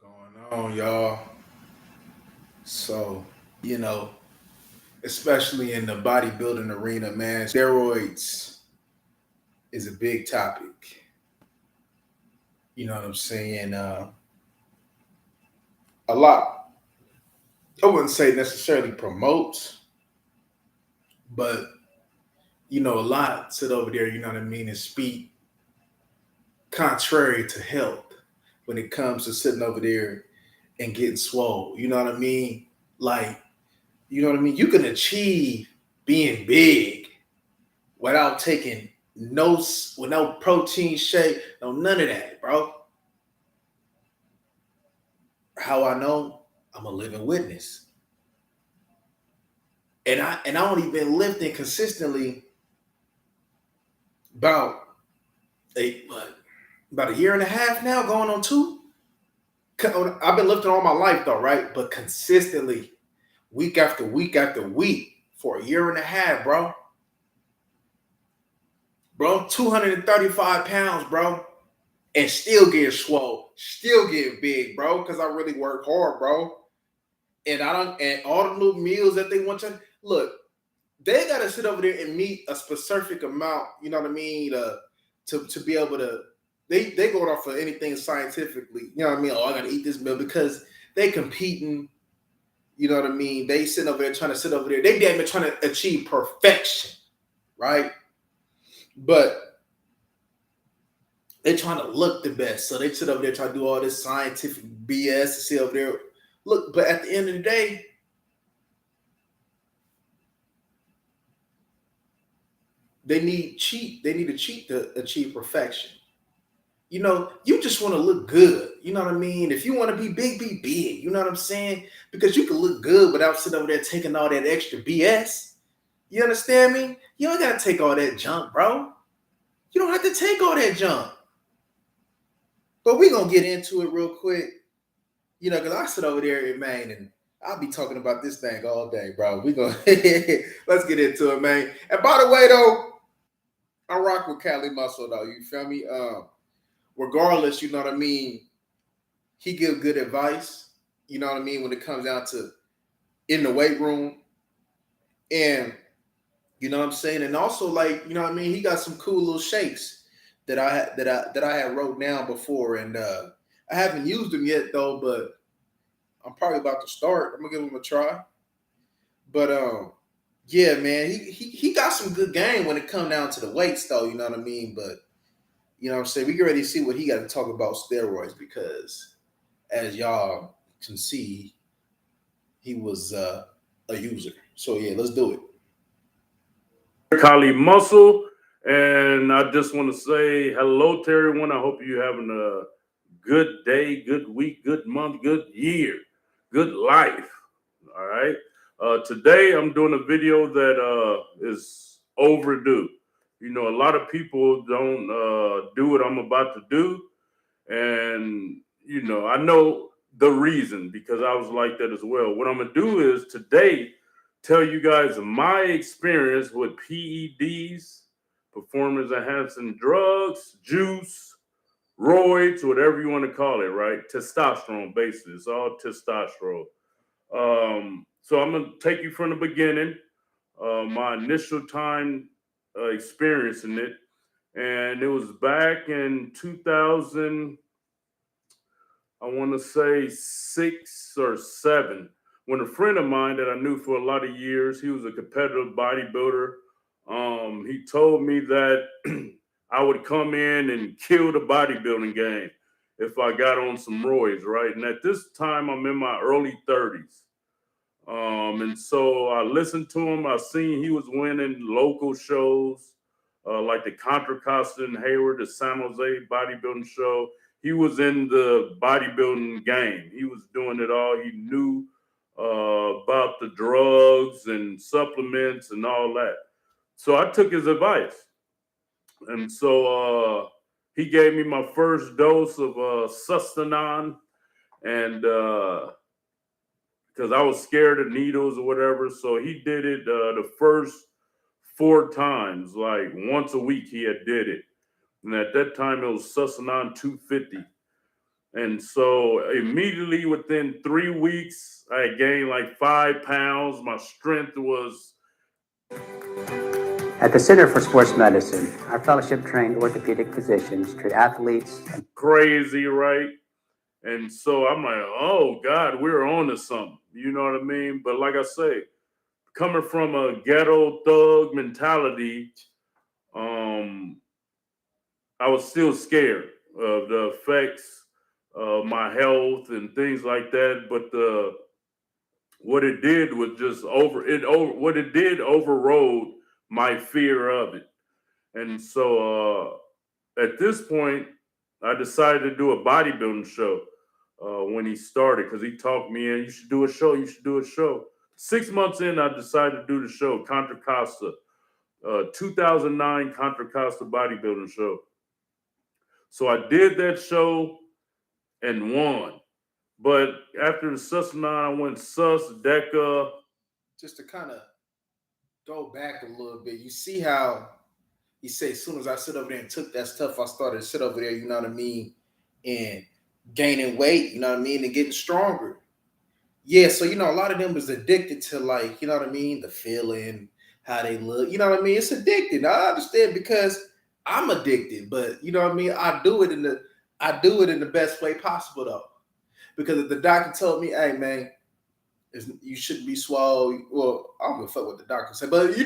Going on, y'all? So, you know, especially in the bodybuilding arena, man, steroids is a big topic. You know what I'm saying? A lot, I wouldn't say necessarily promotes, but, a lot sit over there, you know what I mean, and speak contrary to health when it comes to sitting over there and getting swole. You know what I mean? Like, you know what I mean? You can achieve being big without taking with no protein shake, no none of that, bro. How I know? I'm a living witness. And I only been lifting consistently about a what, about a year and a half now, going on two. I've been lifting all my life though, right? But consistently, week after week after week for a year and a half, bro. Bro, 235 pounds, bro. And still getting swole, still getting big, bro, because I really work hard, bro. And I don't, and all the little meals that they want to look, they gotta sit over there and meet a specific amount, you know what I mean, to be able to they going off of anything scientifically, you know what I mean? Oh, I gotta eat this meal because they competing, you know what I mean? They sitting over there trying to sit over there, they damn near trying to achieve perfection, right? But they trying to look the best. So they sit over there trying to do all this scientific BS to sit over there. Look, but at the end of the day, they need to cheat to achieve perfection. You just want to look good. You know what I mean? If you want to be big, be big. You know what I'm saying? Because you can look good without sitting over there taking all that extra BS. You understand me? You don't gotta take all that junk, bro. You don't have to take all that junk. But we're gonna get into it real quick. Because I sit over there in Maine and I'll be talking about this thing all day, bro. We gonna let's get into it, man. And by the way, though, I rock with Cali Muscle, though. You feel me? Regardless, you know what I mean. He give good advice. You know what I mean when it comes down to in the weight room, and you know what I'm saying. And also, like, you know what I mean. He got some cool little shakes that I had wrote down before, and I haven't used them yet though, but I'm probably about to start. I'm gonna give him a try. But yeah, man, he got some good game when it come down to the weights though, you know what I mean? But you know what I'm saying? We get ready to see what he got to talk about steroids because as y'all can see, he was a user. So yeah, let's do it. Kali Muscle, and I just want to say hello to everyone. I hope you're having a good day, good week, good month, good year, good life. All right. Today I'm doing a video that is overdue. A lot of people don't do what I'm about to do, and I know the reason because I was like that as well. What I'm gonna do is today tell you guys my experience with PEDs, performance enhancing drugs, juice, roids, whatever you want to call it, right? Testosterone, basically. It's all testosterone. So I'm gonna take you from the beginning, my initial time experiencing it, and it was back in 2000. I want to say 6 or 7, when a friend of mine that I knew for a lot of years, he was a competitive bodybuilder. He told me that I would come in and kill the bodybuilding game if I got on some roids, right? And at this time, I'm in my early 30s. And so I listened to him. I seen he was winning local shows like the Contra Costa and Hayward, the San Jose bodybuilding show. He was in the bodybuilding game. He was doing it all. He knew about the drugs and supplements and all that. So I took his advice. And so he gave me my first dose of Sustanon. And because I was scared of needles or whatever. So he did it the first 4 times, like once a week he had did it. And at that time it was Sustanon 250. And so immediately within 3 weeks, I had gained like 5 pounds. My strength was At the Center for Sports Medicine, our fellowship trained orthopedic physicians treat athletes and crazy, right? And so I'm like, oh God, we're on to something. You know what I mean? But like I say, coming from a ghetto thug mentality, um, I was still scared of the effects of my health and things like that. But what it did was just what it did overrode my fear of it. And so at this point, I decided to do a bodybuilding show when he started because he talked me in. You should do a show. You should do a show. 6 months in, I decided to do the show, Contra Costa, 2009 Contra Costa bodybuilding show. So I did that show and won. But after the sus nine, I went sus, deca. Just to kind of go back a little bit, you see how he said, as soon as I sit over there and took that stuff, I started to sit over there, you know what I mean, and gaining weight, you know what I mean, and getting stronger. Yeah, so a lot of them is addicted to, like, you know what I mean, the feeling, how they look, you know what I mean. It's addicted. I understand because I'm addicted, but you know what I mean. I do it in the best way possible though, because if the doctor told me, "Hey man, you shouldn't be swole," well, I don't give a fuck what the doctor said, but you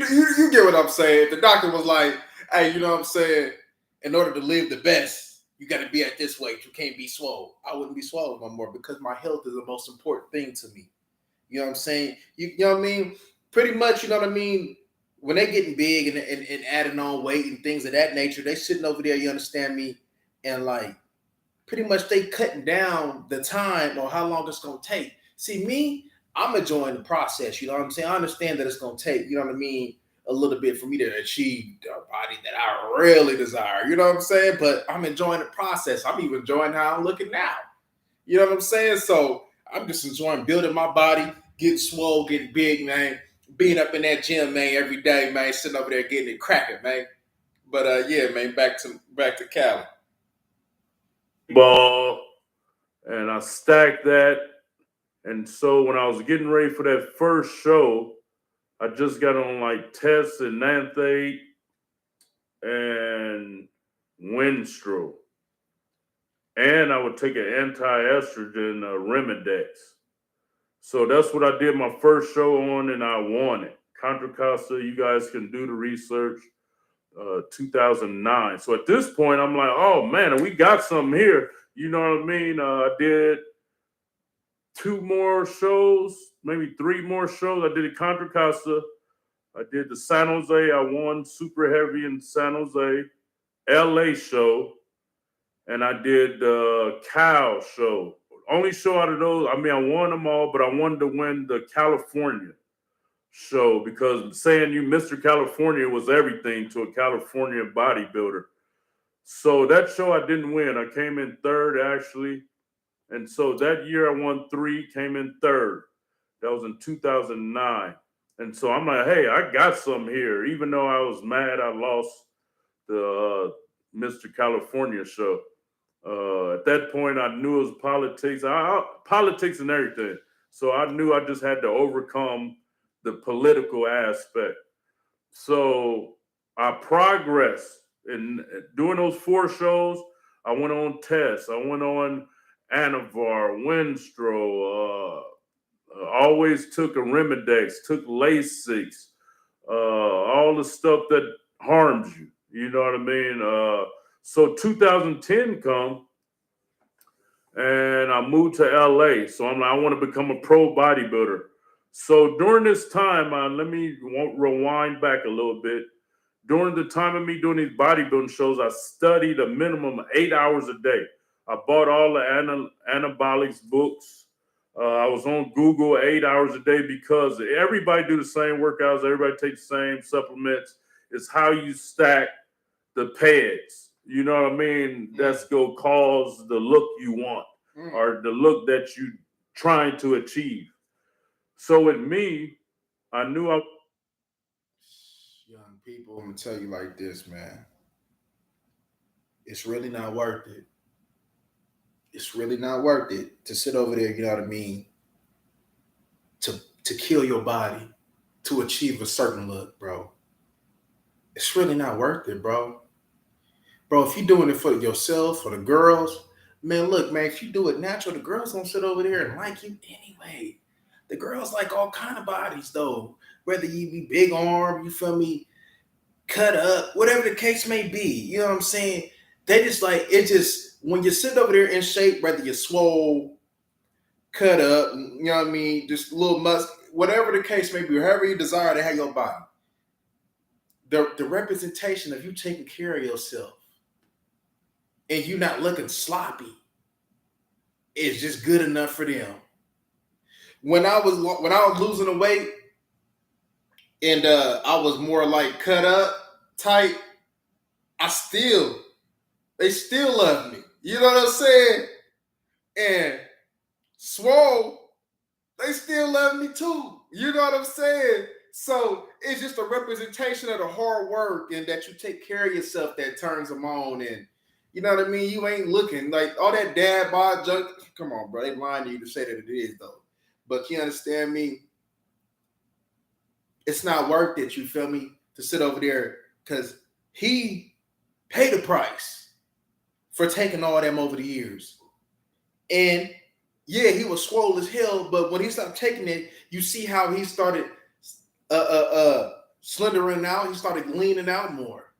get what I'm saying. If the doctor was like, "Hey, you know what I'm saying? In order to live the best, you got to be at this weight. You can't be swole." I wouldn't be swole no more because my health is the most important thing to me. You know what I'm saying? You know what I mean? Pretty much, you know what I mean? When they getting big and adding on weight and things of that nature, they sitting over there, you understand me? And like pretty much they cutting down the time or how long it's gonna take. See, me, I'm enjoying the process, you know what I'm saying? I understand that it's gonna take, you know what I mean, a little bit for me to achieve the body that I really desire, you know what I'm saying? But I'm enjoying the process. I'm even enjoying how I'm looking now. You know what I'm saying? So I'm just enjoying building my body, getting swole, getting big, man. Being up in that gym, man, every day, man, sitting over there getting it cracking, man. But yeah, man, back to Cali. Ball, and I stacked that. And so when I was getting ready for that first show, I just got on like Test and Nanthate and Winstrol. And I would take an anti-estrogen Remedex. So that's what I did my first show on, and I won it. Contra Costa, you guys can do the research. 2009. So at this point, I'm like, oh man, we got something here. You know what I mean? I did 2 more shows, maybe 3 more shows. I did a Contra Costa. I did the San Jose. I won super heavy in San Jose, LA show, and I did the Cal show. Only show out of those. I mean, I won them all, but I wanted to win the California show because saying you Mr. California was everything to a California bodybuilder. So that show I didn't win. I came in third actually. And so that year I won 3, came in third. That was in 2009. And so I'm like, hey, I got some here. Even though I was mad I lost the Mr. California show. At that point, I knew it was politics, politics and everything. So I knew I just had to overcome the political aspect. So I progressed in doing those 4 shows. I went on tests. I went on Anavar, Winstro. Always took a Remedex, took Lasix, all the stuff that harms you. You know what I mean? So 2010 come and I moved to LA. So I'm like, I want to become a pro bodybuilder. So during this time, let me rewind back a little bit. During the time of me doing these bodybuilding shows, I studied a minimum of 8 hours a day. I bought all the anabolics books. I was on Google 8 hours a day because everybody do the same workouts. Everybody takes the same supplements. It's how you stack the pads. You know what I mean? That's going to cause the look you want or the look that you trying to achieve. So with me, I knew I Young people, I'm gonna tell you like this, man. It's really not worth it. It's really not worth it to sit over there, you know what I mean, to kill your body to achieve a certain look, bro. It's really not worth it, bro. Bro, if you're doing it for yourself, for the girls, man, look, man, if you do it natural, the girls gonna sit over there and like you anyway. The girls like all kind of bodies, though. Whether you be big arm, you feel me, cut up, whatever the case may be. You know what I'm saying? They just like it. Just when you sit over there in shape, whether you're swole, cut up, you know what I mean, just a little whatever the case may be, however you desire to have your body. The representation of you taking care of yourself and you not looking sloppy is just good enough for them. When I was losing the weight and I was more like cut up, tight, they still love me. You know what I'm saying? And swole, they still love me too. You know what I'm saying? So it's just a representation of the hard work and that you take care of yourself that turns them on. And you know what I mean? You ain't looking like all that dad bod junk. Come on, bro. They lying to you to say that it is, though. But you understand me? It's not worth it, you feel me, to sit over there because he paid the price for taking all them over the years. And yeah, he was swole as hell, but when he stopped taking it, you see how he started slithering out. He started leaning out more.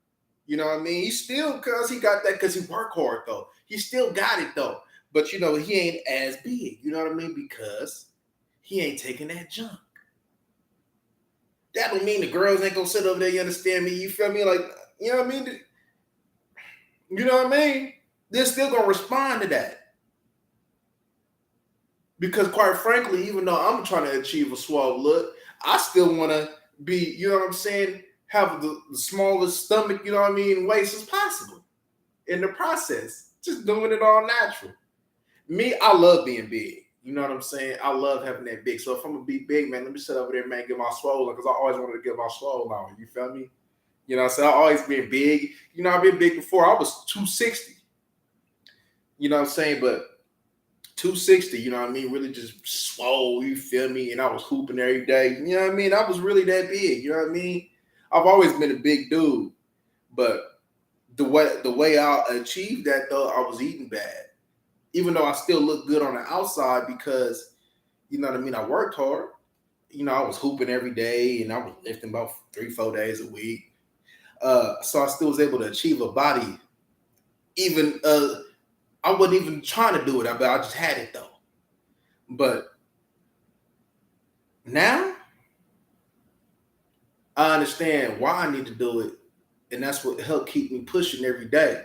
You know what I mean? He still, because he got that, because he worked hard, though. He still got it, though. But, you know, he ain't as big. You know what I mean? Because he ain't taking that junk. That don't mean the girls ain't going to sit over there, you understand me? You feel me? Like, you know what I mean? You know what I mean? They're still going to respond to that. Because quite frankly, even though I'm trying to achieve a swole look, I still want to be, you know what I'm saying, have the smallest stomach, you know what I mean, waist as possible in the process. Just doing it all natural. Me, I love being big. You know what I'm saying? I love having that big. So if I'm going to be big, man, let me sit over there, man, get my swole on because I always wanted to get my swole on. You feel me? You know what I'm saying? I always been big. You know, I've been big before. I was 260. You know what I'm saying? But 260, you know what I mean? Really just swole, you feel me? And I was hooping every day. You know what I mean? I was really that big, you know what I mean? I've always been a big dude. But the way I achieved that, though, I was eating bad. Even though I still look good on the outside because, you know what I mean, I worked hard. You know, I was hooping every day and I was lifting about 3-4 days a week. So I still was able to achieve a body. Even I wasn't even trying to do it, but I just had it though. But now I understand why I need to do it, and that's what helped keep me pushing every day.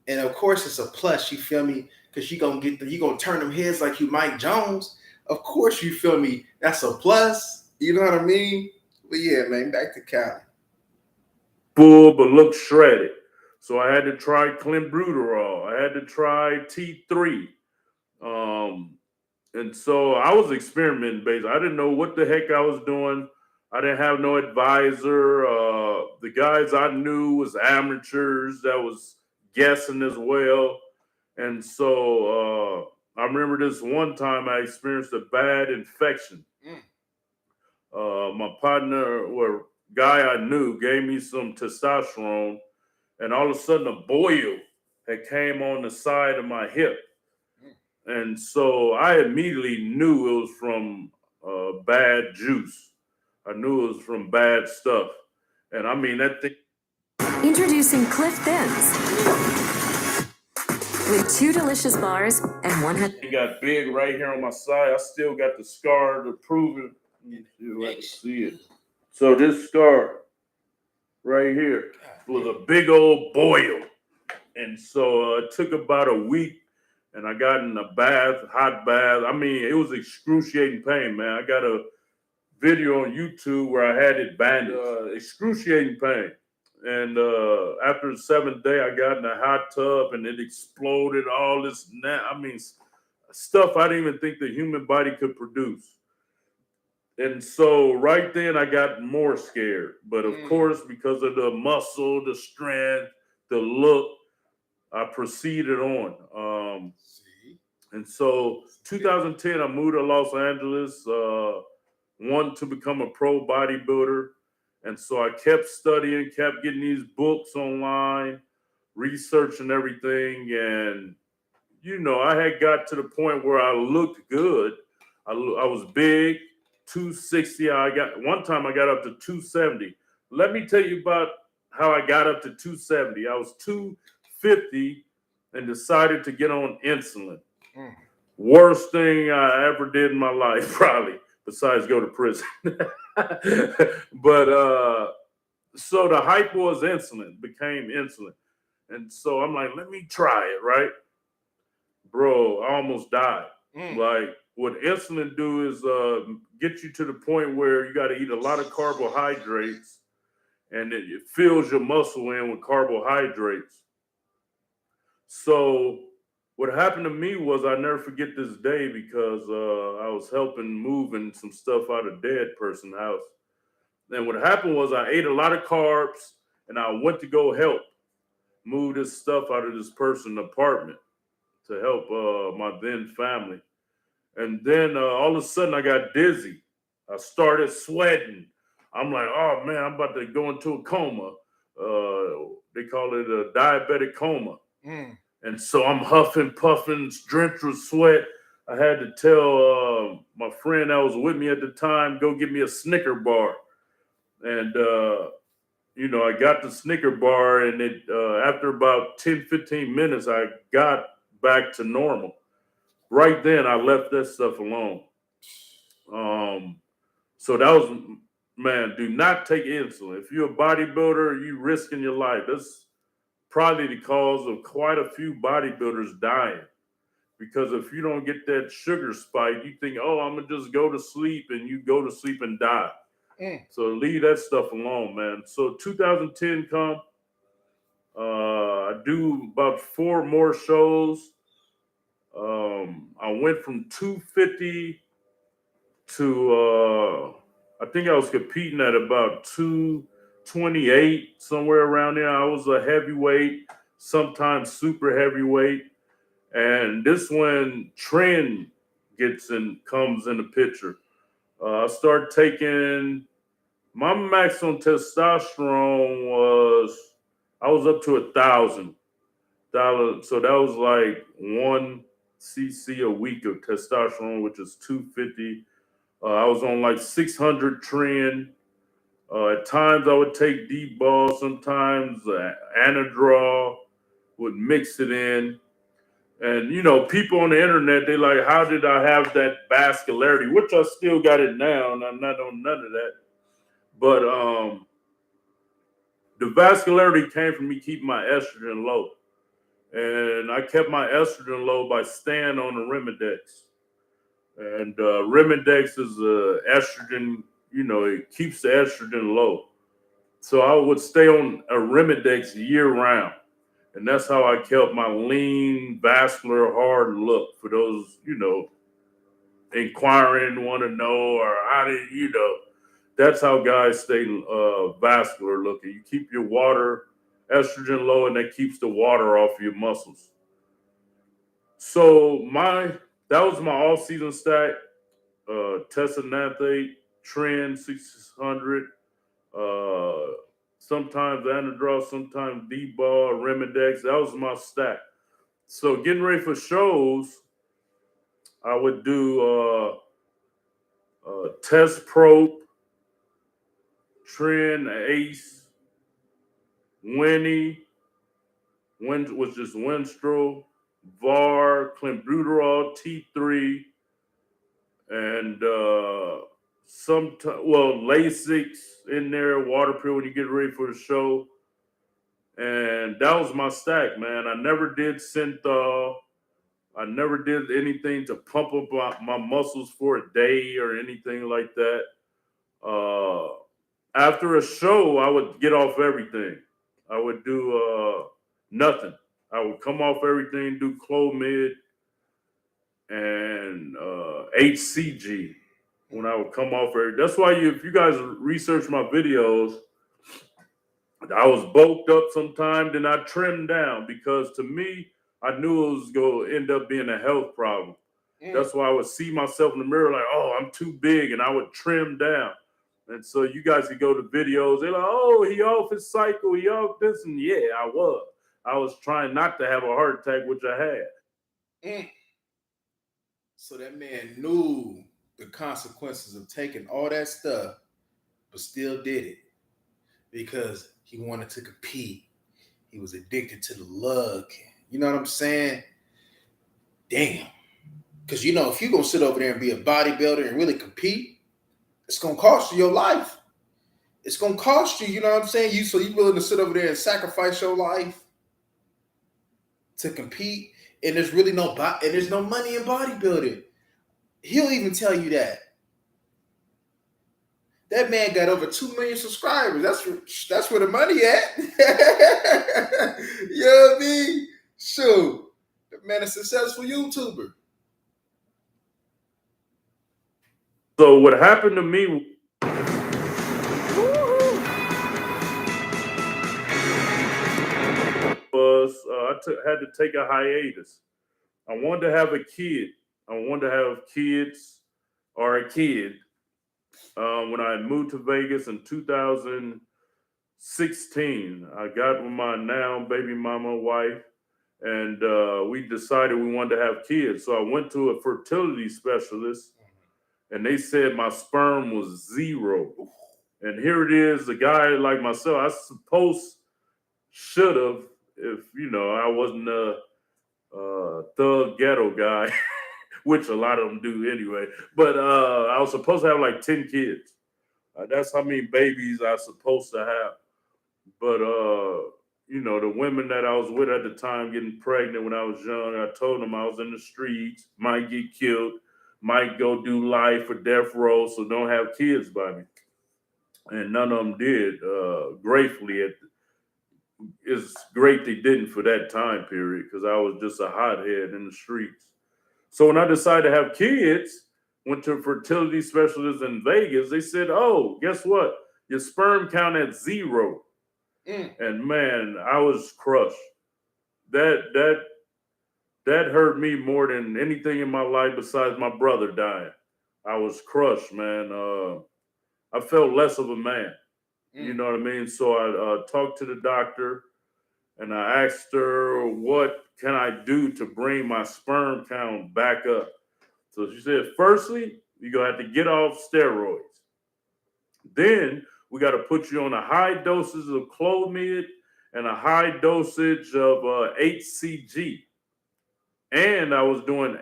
And of course, it's a plus. You feel me? Because you gonna turn them heads like you Mike Jones. Of course, you feel me? That's a plus. You know what I mean? But yeah, man, back to Cali. Full but look shredded. So I had to try clenbuterol. I had to try T3. And so I was experimenting based. I didn't know what the heck I was doing. I didn't have no advisor. The guys I knew was amateurs that was guessing as well. And so I remember this one time I experienced a bad infection. My partner or guy I knew gave me some testosterone, and all of a sudden a boil had came on the side of my hip. And so I immediately knew it was from bad juice. I knew it was from bad stuff. And I mean, that thing. Introducing Cliff Thins. With 2 delicious bars and 1 It got big right here on my side. I still got the scar to prove it. You can see it. So this scar right here was a big old boil. And so it took about a week. And I got in a hot bath. I mean, it was excruciating pain, man. I got a video on YouTube where I had it bandaged. Excruciating pain. And after the 7th day, I got in a hot tub and it exploded all this. Stuff I didn't even think the human body could produce. And so right then I got more scared. But of course, because of the muscle, the strength, the look, I proceeded on. And so 2010, I moved to Los Angeles, wanted to become a pro bodybuilder. And so I kept studying, kept getting these books online, researching everything. And, I had got to the point where I looked good. I was big, 260. One time I got up to 270. Let me tell you about how I got up to 270. I was 250 and decided to get on insulin. Worst thing I ever did in my life, probably, besides go to prison. But so the hype was insulin, became insulin. And so I'm like, let me try it, right? Bro, I almost died. Like, what insulin do is get you to the point where you got to eat a lot of carbohydrates, and it fills your muscle in with carbohydrates. So what happened to me was, I never forget this day, because I was helping moving some stuff out of dead person's house. And what happened was, I ate a lot of carbs, and I went to go help move this stuff out of this person's apartment to help my then family. And then all of a sudden I got dizzy. I started sweating. I'm like, oh man, I'm about to go into a coma. They call it a diabetic coma. And so I'm huffing, puffing, drenched with sweat. I had to tell my friend that was with me at the time, go get me a Snicker bar. And, I got the Snicker bar, and it after about 10, 15 minutes, I got back to normal. Right then, I left that stuff alone. So that was, man, do not take insulin. If you're a bodybuilder, you risking your life. That's probably the cause of quite a few bodybuilders dying. Because if you don't get that sugar spike, you think, oh, I'm going to just go to sleep, and you go to sleep and die. So leave that stuff alone, man. So 2010 come, I do about 4 more shows. I went from 250 to, I think I was competing at about 228, somewhere around there. I was a heavyweight, sometimes super heavyweight. And this when trend comes in the picture. I started taking, my maximum testosterone I was up to 1,000. So that was like 1 cc a week of testosterone, which is 250. I was on like 600 trend. At times I would take deep ball. Sometimes Anadrol, would mix it in. And, people on the internet, they like, how did I have that vascularity? Which I still got it now, and I'm not on none of that. But the vascularity came from me keeping my estrogen low. And I kept my estrogen low by staying on the Remidex. And Remidex is estrogen, it keeps the estrogen low. So I would stay on a Remidex year round. And that's how I kept my lean, vascular, hard look. For those, inquiring, want to know, or how did, that's how guys stay vascular looking. You keep your estrogen low, and that keeps the water off your muscles. So that was my all-season stack. Testosterone, Trend 600, sometimes Anadrol, sometimes D-Ball, Remidex. That was my stack. So getting ready for shows, I would do Test Probe, Trend, Ace, Winnie, was just Winstrol, VAR, clenbuterol, T3, and Lasix in there, water pill when you get ready for the show. And that was my stack, man. I never did Synthol. I never did anything to pump up my muscles for a day or anything like that. After a show, I would get off everything. I would do nothing. I would come off everything, do Clomid and HCG when I would come off everything. That's why if you guys research my videos, I was bulked up sometime, then I trimmed down, because to me, I knew it was going to end up being a health problem. That's why I would see myself in the mirror like, oh, I'm too big, and I would trim down. And so you guys could go to videos. They're like, oh, he off his cycle, he off this, and yeah, I was. I was trying not to have a heart attack, which I had. So that man knew the consequences of taking all that stuff, but still did it because he wanted to compete. He was addicted to the lug. You know what I'm saying? Damn. Because, you know, if you're going to sit over there and be a bodybuilder and really compete, it's going to cost you your life. It's going to cost you, you know what I'm saying? So you're willing to sit over there and sacrifice your life to compete, and there's really no money in bodybuilding. He'll even tell you that. That man got over 2 million subscribers. That's where the money at. You know what I mean? Shoot. The man is a successful YouTuber. So what happened to me was had to take a hiatus. I wanted to have a kid. I wanted to have kids or a kid. When I moved to Vegas in 2016, I got with my now baby mama wife, and we decided we wanted to have kids. So I went to a fertility specialist, and they said my sperm was 0. And here it is, a guy like myself, I should have, if, you know, I wasn't a thug ghetto guy, which a lot of them do anyway. But I was supposed to have like 10 kids. That's how many babies I was supposed to have. But, you know, the women that I was with at the time getting pregnant when I was young, I told them I was in the streets, might get killed, might go do life or death row, so don't have kids by me. And none of them did. Gratefully, it's great they didn't for that time period because I was just a hothead in the streets. So when I decided to have kids, went to a fertility specialist in Vegas, they said, oh, guess what? Your sperm count at 0. And man, I was crushed. That hurt me more than anything in my life besides my brother dying. I was crushed, man. I felt less of a man. You know what I mean? So I talked to the doctor and I asked her, what can I do to bring my sperm count back up? So she said, firstly, you're going to have to get off steroids. Then we got to put you on a high dosage of Clomid and a high dosage of HCG. And I was doing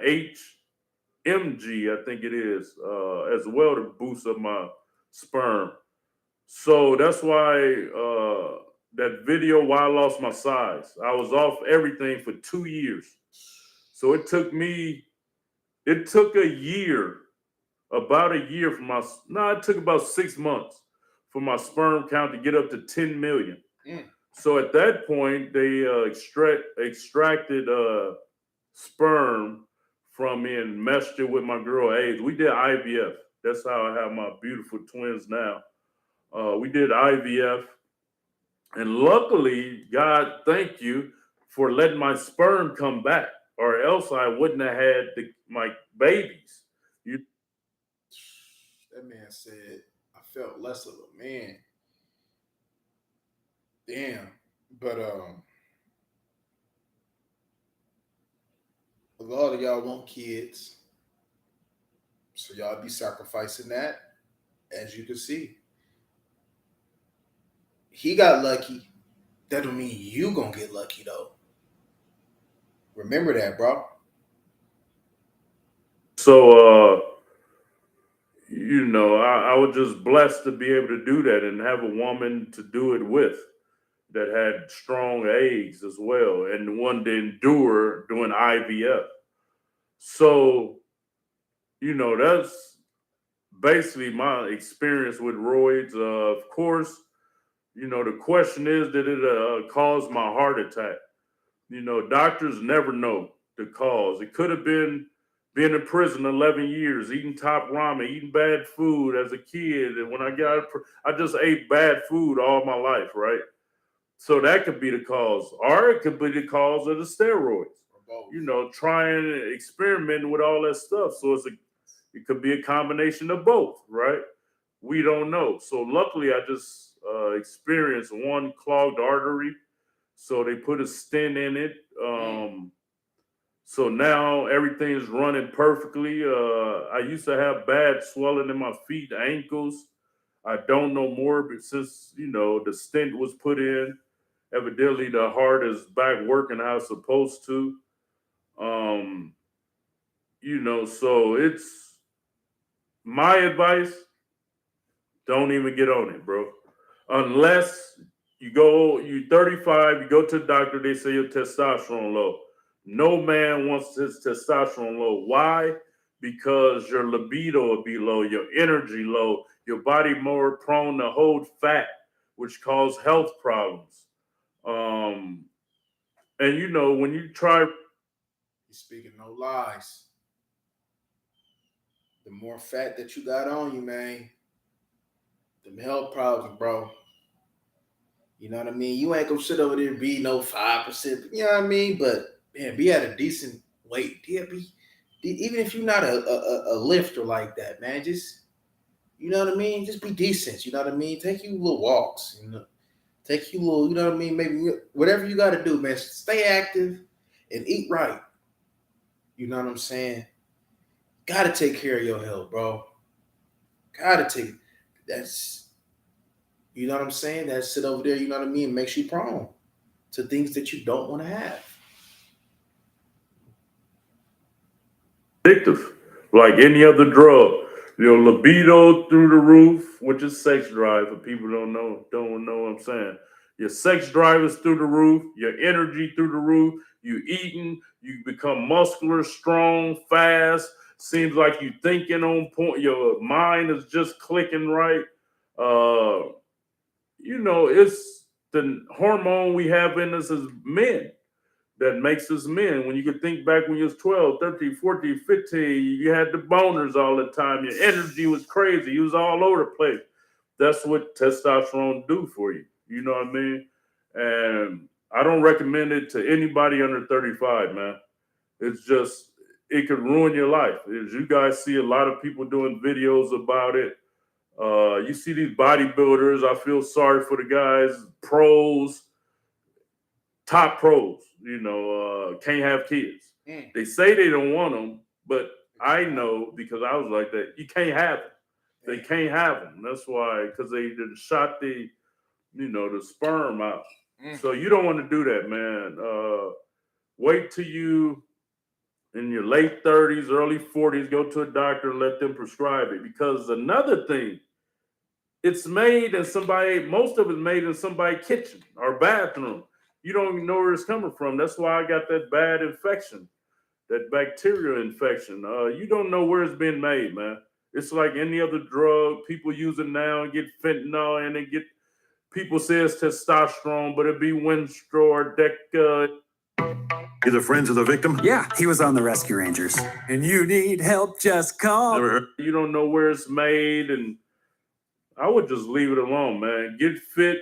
HMG, I think it is, as well to boost up my sperm. So that's why that video, why I lost my size, I was off everything for 2 years. So it took a year, it took about 6 months for my sperm count to get up to 10 million. So at that point, they extracted sperm from me and meshed it with my girl AIDS. We did IVF. That's how I have my beautiful twins now. We did IVF. And luckily, God, thank you for letting my sperm come back, or else I wouldn't have had my babies. That man said, I felt less of a man. Damn. But a lot of y'all want kids. So y'all be sacrificing that, as you can see. He got lucky. That don't mean you gonna get lucky though. Remember that, bro. So you know, I was just blessed to be able to do that and have a woman to do it with that had strong eggs as well, and one to endure doing IVF. So, you know, that's basically my experience with roids. Of course, you know, the question is, did it cause my heart attack? You know, doctors never know the cause. It could have been being in prison 11 years, eating top ramen, eating bad food as a kid. And when I just ate bad food all my life, right? So that could be the cause. Or it could be the cause of the steroids. trying and experimenting with all that stuff. So it could be a combination of both, right? We don't know. So luckily, I just experienced one clogged artery. So they put a stent in it. So now everything's running perfectly. I used to have bad swelling in my feet, ankles. I don't know more, but since the stent was put in, evidently the heart is back working how it's supposed to. So it's my advice, don't even get on it, bro. Unless you 35, you go to the doctor, they say your testosterone low. No man wants his testosterone low. Why? Because your libido will be low, your energy low, your body more prone to hold fat, which cause health problems. And when you try, You're speaking no lies. The more fat that you got on you, man, them health problems, bro. You know what I mean? You ain't gonna sit over there and be no 5%. You know what I mean? But man, be at a decent weight. Yeah, even if you're not a lifter like that, man. Just you know what I mean? Just be decent. You know what I mean? Take you little walks. Take you little. You know what I mean? Maybe whatever you got to do, man. Stay active and eat right. You know what I'm saying? Got to take care of your health, bro. Got to take. That's. You know what I'm saying? That sit over there. You know what I mean? Makes you prone to things that you don't want to have. addictive, like any other drug. Your libido through the roof, which is sex drive. For people don't know what I'm saying. Your sex drive is through the roof. Your energy through the roof. You eating. You become muscular, strong, fast. Seems like you thinking on point. Your mind is just clicking right. It's the hormone we have in us as men that makes us men. When you could think back when you was 12, 13, 14, 15, you had the boners all the time. Your energy was crazy. You was all over the place. That's what testosterone do for you. You know what I mean? And I don't recommend it to anybody under 35, man. It's just, it could ruin your life. As you guys see a lot of people doing videos about it. You see these bodybuilders. I feel sorry for the guys, pros, top pros, can't have kids. They say they don't want them, but I know because I was like that. You can't have them. They can't have them. That's why, because they did shot the sperm out. So you don't want to do that, man. Wait till you in your late 30s, early 40s, go to a doctor and let them prescribe it. Because another thing, it's made in most of it's made in somebody's kitchen or bathroom. You don't even know where it's coming from. That's why I got that bad infection, that bacterial infection. You don't know where it's been made, man. It's like any other drug. People use it now and get fentanyl, and people say it's testosterone, but it be Winstrol or Deca. You're the friends of the victim? Yeah, he was on the Rescue Rangers. And you need help, just call. Never heard. You don't know where it's made, and I would just leave it alone, man. Get fit.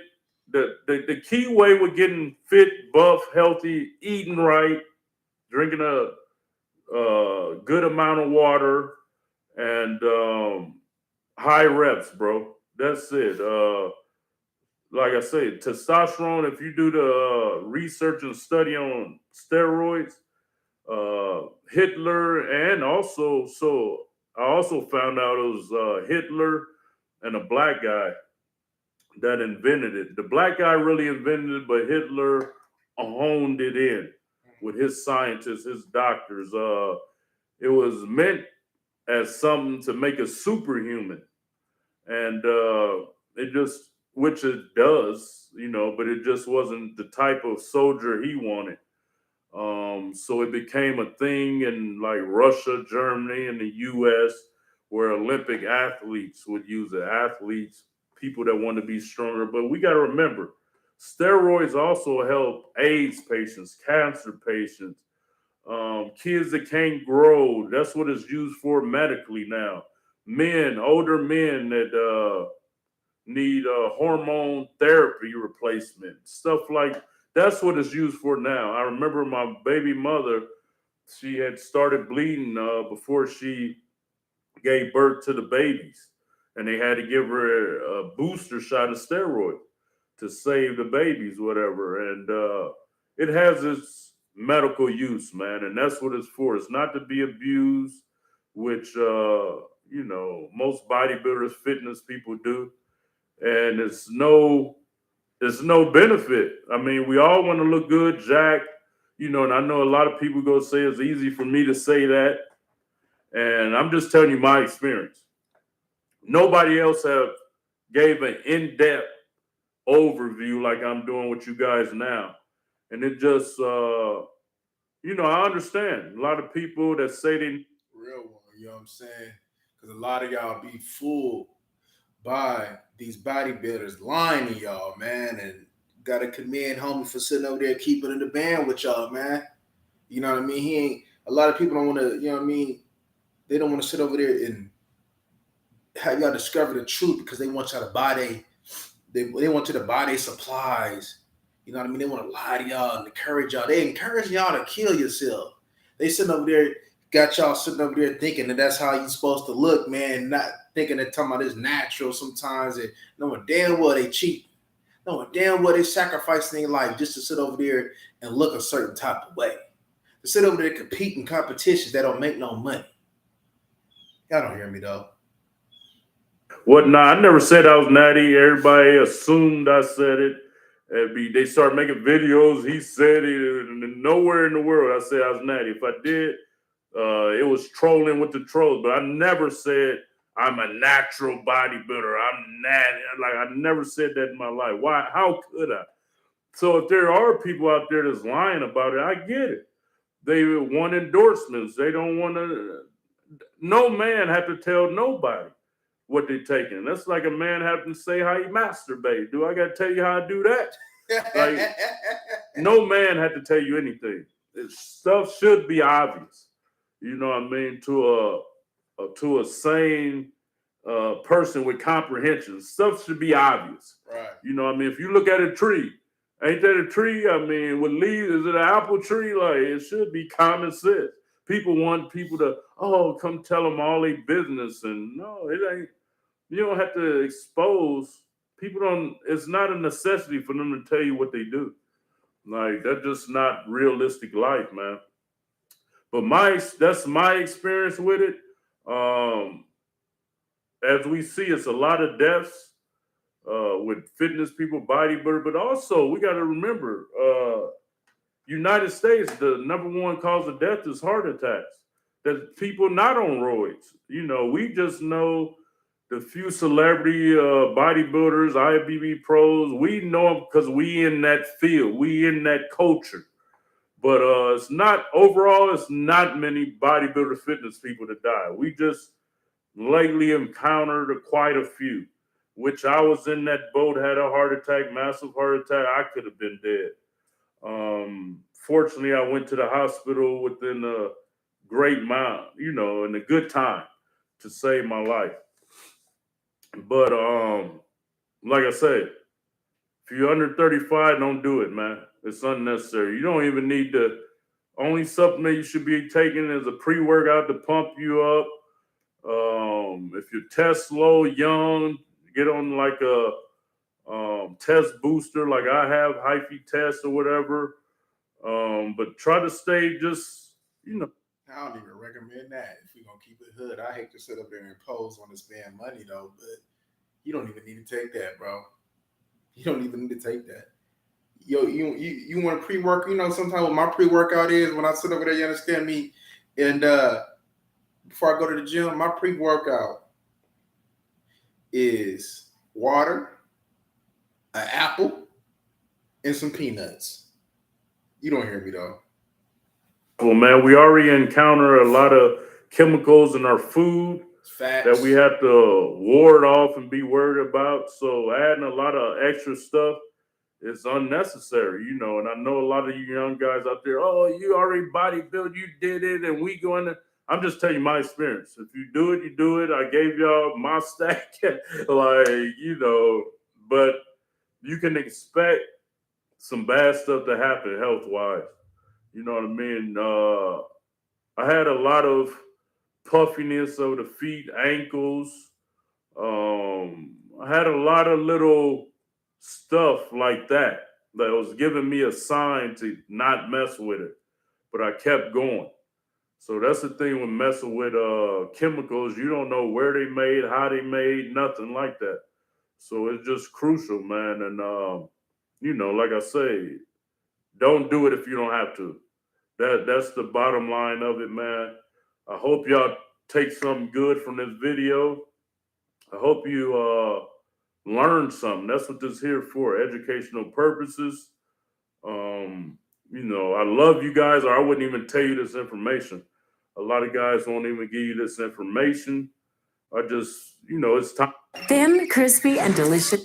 The key way with getting fit, buff, healthy, eating right, drinking a good amount of water, and high reps, bro. That's it. Like I said, testosterone, if you do the research and study on steroids, Hitler, and also, I also found out it was Hitler and a black guy that invented it. The black guy really invented it, but Hitler honed it in with his scientists, his doctors. It was meant as something to make us superhuman. And which it does, but it just wasn't the type of soldier he wanted. So it became a thing in like Russia, Germany, and the US, where Olympic athletes would use it. People that want to be stronger. But we got to remember, steroids also help AIDS patients, cancer patients, kids that can't grow. That's what it's used for medically now. Older men that need hormone therapy replacement, stuff like that's what it's used for now. I remember my baby mother she had started bleeding before she gave birth to the babies, and they had to give her a booster shot of steroids to save the babies, whatever. And it has its medical use, man, and that's what it's for. It's not to be abused, which most bodybuilders, fitness people do, and it's no benefit. I mean, we all want to look good, Jack. And I know a lot of people go say it's easy for me to say that, and I'm just telling you my experience. Nobody else have gave an in-depth overview like I'm doing with you guys now. And it just, I understand a lot of people that say they Real one, you know what I'm saying? Because a lot of y'all be fooled by these bodybuilders lying to y'all, man. And gotta commend homie for sitting over there keeping in the band with y'all, man. You know what I mean? He ain't a lot of people don't want to, you know what I mean? They don't want to sit over there and have y'all discover the truth because they want y'all to buy they want you to buy their supplies. You know what I mean? They want to lie to y'all and encourage y'all. They encourage y'all to kill yourself. They sitting over there, got y'all sitting over there thinking that that's how you supposed to look, man. Not thinking that talking about it's natural sometimes, and knowing damn well they cheat. Knowing damn well they sacrificing their life just to sit over there and look a certain type of way. To sit over there and compete in competitions that don't make no money. Y'all don't hear me though. What? Nah, I never said I was natty. Everybody assumed I said it. They start making videos. He said it, and nowhere in the world I said I was natty. If I did, it was trolling with the trolls. But I never said I'm a natural bodybuilder. I'm natty. Like I never said that in my life. Why? How could I? So if there are people out there that's lying about it, I get it. They want endorsements. They don't want to. No man have to tell nobody what they're taking. That's like a man having to say how he masturbate. Do I got to tell you how I do that? Like, no man had to tell you anything. Stuff should be obvious. You know what I mean? To a sane person with comprehension, stuff should be obvious. Right. You know what I mean? If you look at a tree, ain't that a tree? I mean, with leaves, is it an apple tree? Like, it should be common sense. People want people to, come tell them all their business. And no, it ain't. You don't have to expose. People don't, it's not a necessity for them to tell you what they do. Like, that's just not realistic life, man. But that's my experience with it. As we see, it's a lot of deaths with fitness people, bodybuilder, but also we got to remember, United States, the number one cause of death is heart attacks. That people not on roids. We just know the few celebrity bodybuilders, IFBB pros. We know them because we in that field, we in that culture. But it's not many bodybuilder fitness people that die. We just lately encountered quite a few, which I was in that boat, had a heart attack, massive heart attack. I could have been dead. Fortunately, I went to the hospital within a great amount, in a good time to save my life. But like I said, if you're under 35, don't do it, man. It's unnecessary. You don't even need to. Only supplement you should be taking is a pre-workout to pump you up. If you're test low, young, get on like a test booster, like I have, hyphy test or whatever. But try to stay just, I don't even recommend that if we're gonna keep it hood. I hate to sit up there and impose on this man money though, but you don't even need to take that, bro. You don't even need to take that. Yo, you want to pre-work? Sometimes what my pre-workout is when I sit over there, you understand me? And before I go to the gym, my pre-workout is water, an apple, and some peanuts. You don't hear me though. Well, man, we already encounter a lot of chemicals in our food that we have to ward off and be worried about. So adding a lot of extra stuff is unnecessary, and I know a lot of you young guys out there, you already bodybuild, you did it, and we going to, I'm just telling you my experience. If you do it, you do it. I gave y'all my stack, but you can expect some bad stuff to happen health-wise. You know what I mean? I had a lot of puffiness of the feet, ankles. I had a lot of little stuff like that was giving me a sign to not mess with it, but I kept going. So that's the thing with messing with chemicals. You don't know where they made, how they made, nothing like that. So it's just crucial, man. And like I say, don't do it if you don't have to. That's the bottom line of it, man. I hope y'all take something good from this video. I hope you learn something. That's what this here for, educational purposes. I love you guys, or I wouldn't even tell you this information. A lot of guys won't even give you this information. I just, it's time. Thin, crispy, and delicious.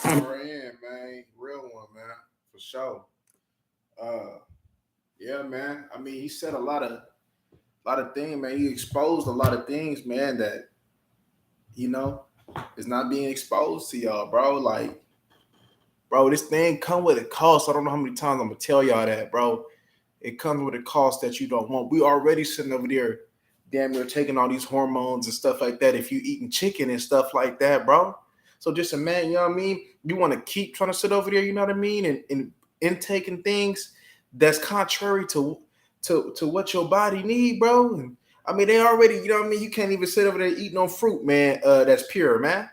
And Right in, man. Real one, man. For sure. Yeah, man. I mean, he said a lot of things, man. He exposed a lot of things, man, that is not being exposed to y'all, bro. Like, bro, this thing come with a cost. I don't know how many times I'm gonna tell y'all that, bro. It comes with a cost that you don't want. We already sitting over there, damn near taking all these hormones and stuff like that. If you eating chicken and stuff like that, bro. So just a man, you know what I mean? You want to keep trying to sit over there, you know what I mean, and intaking things that's contrary to what your body need, bro. And I mean, they already, you know what I mean? You can't even sit over there and eat no fruit, man. That's pure, man.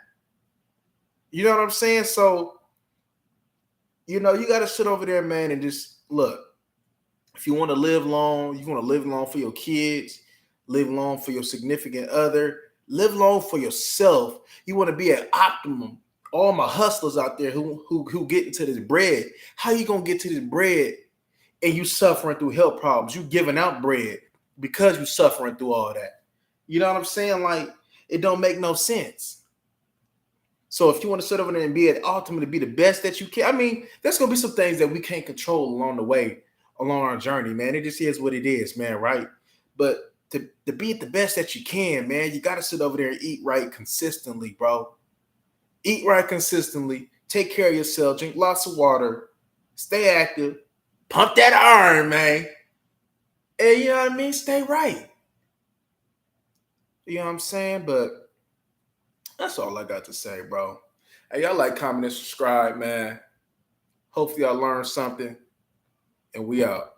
You know what I'm saying? So, you got to sit over there, man, and just look. If you want to live long, you want to live long for your kids, live long for your significant other, live long for yourself. You want to be at optimum. All my hustlers out there who get into this bread, how you gonna get to this bread and you suffering through health problems? You giving out bread because you suffering through all that. You know what I'm saying? Like, it don't make no sense. So if you want to sit over there and be at ultimately be the best that you can, I mean, there's gonna be some things that we can't control along the way, along our journey, man. It just is what it is, man, right? But to be at the best that you can, man, you got to sit over there and eat right consistently, bro. Eat right consistently. Take care of yourself. Drink lots of water. Stay active. Pump that iron, man. And you know what I mean? Stay right. You know what I'm saying? But that's all I got to say, bro. Hey, y'all like, comment, and subscribe, man. Hopefully y'all learned something. And we out.